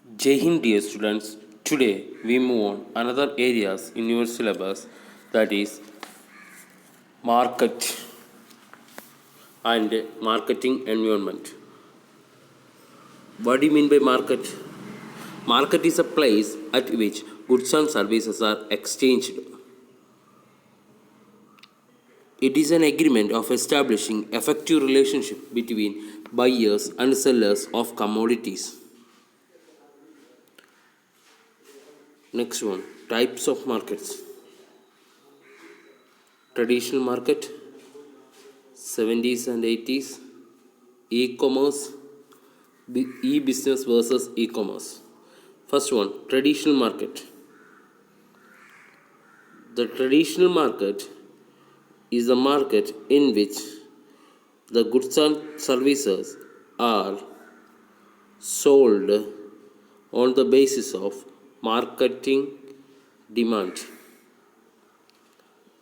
Jai Hind dear students, today we move on another areas in your syllabus, that is market and marketing environment. What do you mean by market? Market is a place at which goods and services are exchanged. It is an agreement of establishing effective relationship between buyers and sellers of commodities. Next one, types of markets. Traditional market, 70s and 80s, e-commerce, e-business versus e-commerce. First one, traditional market. The traditional market is a market in which the goods and services are sold on the basis of marketing demand.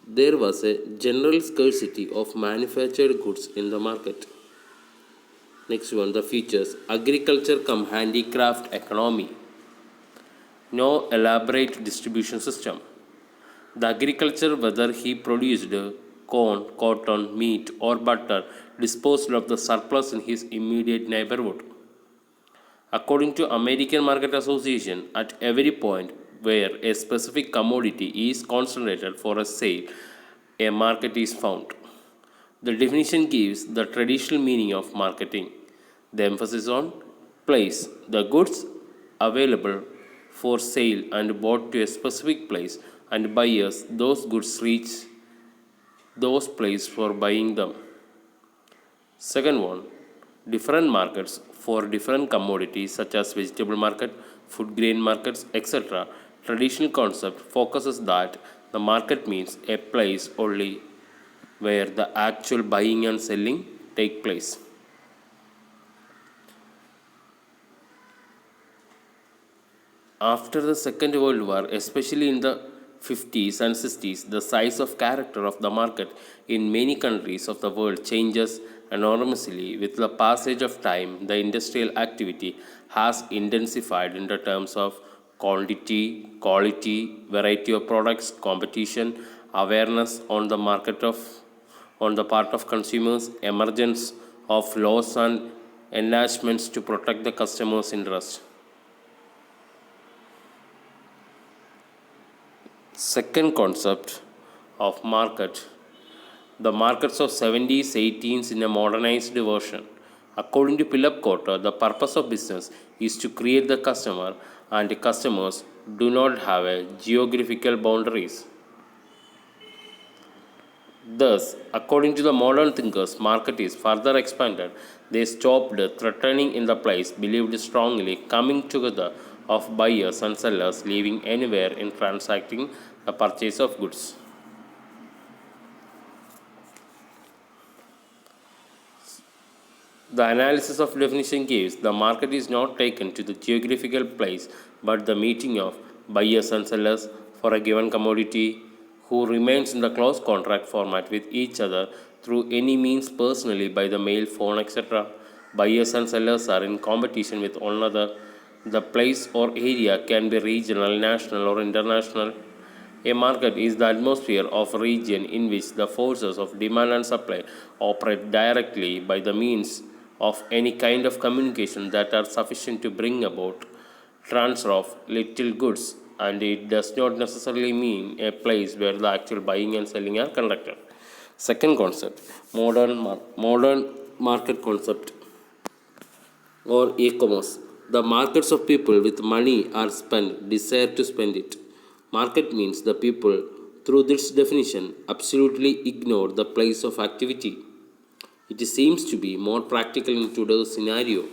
There was a general scarcity of manufactured goods in the market. Next one, the features, agriculture come handicraft economy. No elaborate distribution system. The agriculture, whether he produced corn, cotton, meat, or butter, disposed of the surplus in his immediate neighborhood. According to American Market Association, at every point where a specific commodity is concentrated for a sale, a market is found. The definition gives the traditional meaning of marketing. The emphasis on place. The goods available for sale and bought to a specific place, and buyers those goods reach those places for buying them. Second one, different markets for different commodities such as vegetable market, food grain markets, etc. Traditional concept focuses that the market means a place only where the actual buying and selling take place. After the Second World War, especially in the 50s and 60s, the size of character of the market in many countries of the world changes enormously. With the passage of time, the industrial activity has intensified in the terms of quantity, quality, variety of products, competition, awareness on the part of consumers, emergence of laws and enactments to protect the customer's interest. Second concept of market, the markets of 70s, 18s in a modernized version. According to Philip Kotler, the purpose of business is to create the customer, and customers do not have a geographical boundaries. Thus, according to the modern thinkers, market is further expanded. They stopped threatening in the place, believed strongly coming together of buyers and sellers living anywhere in transacting the purchase of goods. The analysis of definition gives the market is not taken to the geographical place but the meeting of buyers and sellers for a given commodity who remains in the close contract format with each other through any means personally by the mail, phone, etc. Buyers and sellers are in competition with one another. The place or area can be regional, national, or international. A market is the atmosphere of a region in which the forces of demand and supply operate directly by the means of any kind of communication that are sufficient to bring about transfer of little goods, and it does not necessarily mean a place where the actual buying and selling are conducted. Second concept, modern market concept or e-commerce. The markets of people with money are spent, desire to spend it. Market means the people, through this definition, absolutely ignore the place of activity. It seems to be more practical in today's scenario.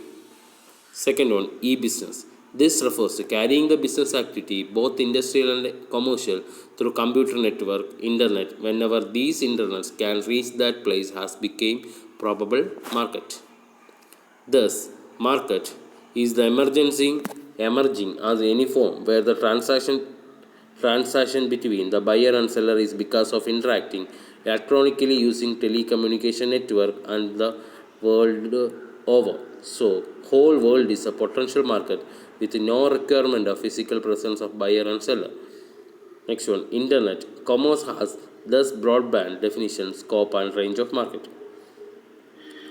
Second one, e-business. This refers to carrying the business activity, both industrial and commercial, through computer network, internet, whenever these internets can reach that place has become probable market. Thus, market is the emerging as any form where the transaction between the buyer and seller is because of interacting electronically using telecommunication network and the world over. So, whole world is a potential market with no requirement of physical presence of buyer and seller. Next one, Internet. Commerce has thus broadband definition, scope and range of market.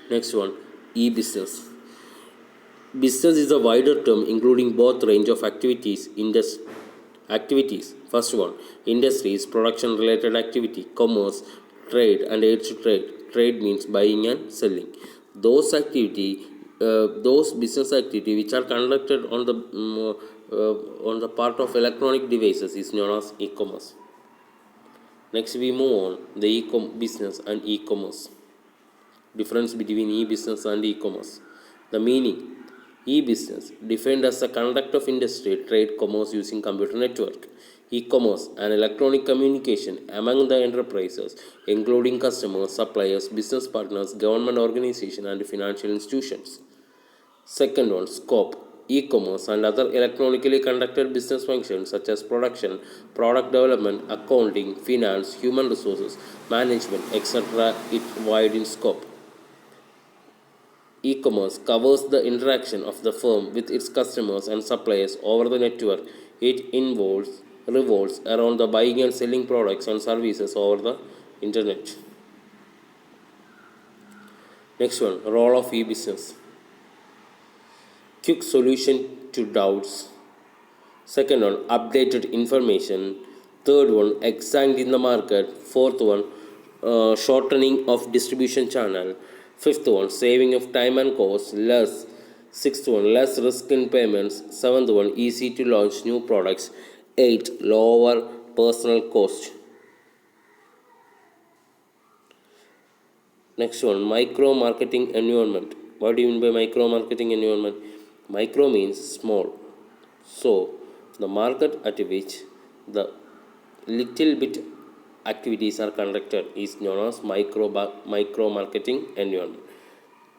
Next one, e-business. Business is a wider term including both range of activities. First one, industries, production related activity, commerce, trade and aids to trade. Trade means buying and selling. Those business activity which are conducted on the part of electronic devices is known as e-commerce. Next we move on the business and e-commerce. Difference between e-business and e-commerce. The meaning. E-business, defined as the conduct of industry, trade, commerce using computer network. E-commerce, an electronic communication among the enterprises, including customers, suppliers, business partners, government organizations, and financial institutions. Second one, scope. E-commerce and other electronically conducted business functions such as production, product development, accounting, finance, human resources, management, etc. it wide in scope. E-commerce covers the interaction of the firm with its customers and suppliers over the network. It revolves around the buying and selling products and services over the internet. Next one, role of e-business. Quick solution to doubts. Second one, updated information. Third one, exact in the market. Fourth one, shortening of distribution channel. Fifth one, saving of time and cost, less. Sixth one, less risk in payments. Seventh one, easy to launch new products. Eight, lower personal cost. Next one, micro marketing environment. What do you mean by micro marketing environment? Micro means small. So, the market at which the little bit activities are conducted is known as micro marketing environment.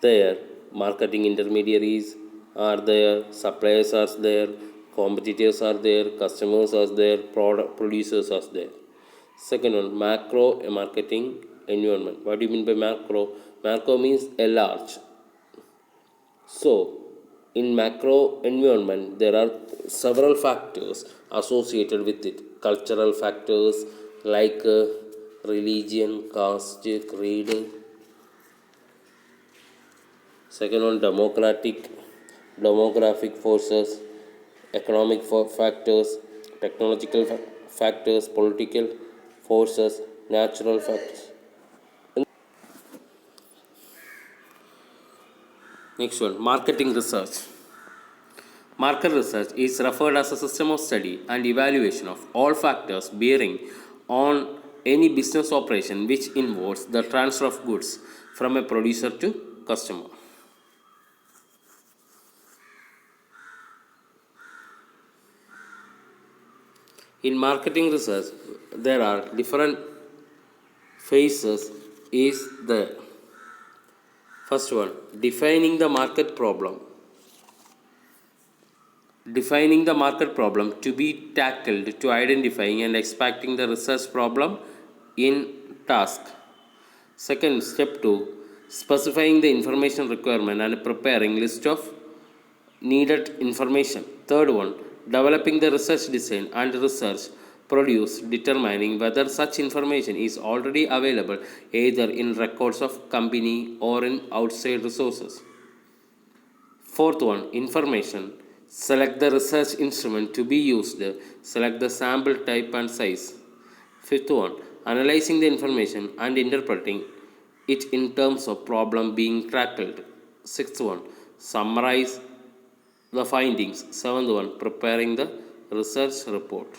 There, marketing intermediaries are there, suppliers are there, competitors are there, customers are there, product producers are there. Second one, macro marketing environment. What do you mean by macro? Macro means a large. So, in macro environment, there are several factors associated with it. Cultural factors like religion, caste, creed. Second one, demographic forces, economic factors, technological factors, political forces, natural factors. Next one, marketing research. Market research is referred as a system of study and evaluation of all factors bearing on any business operation which involves the transfer of goods from a producer to customer. In marketing research, there are different phases. Is the first one, defining the market problem. Defining the market problem to be tackled to identifying and expecting the research problem in task. Second, step 2, specifying the information requirement and preparing list of needed information. Third one, developing the research design and research produce determining whether such information is already available either in records of company or in outside resources. Fourth one, information. Select the research instrument to be used. Select the sample type and size. Fifth one, analyzing the information and interpreting it in terms of problem being tackled. Sixth one, summarize the findings. Seventh one, preparing the research report.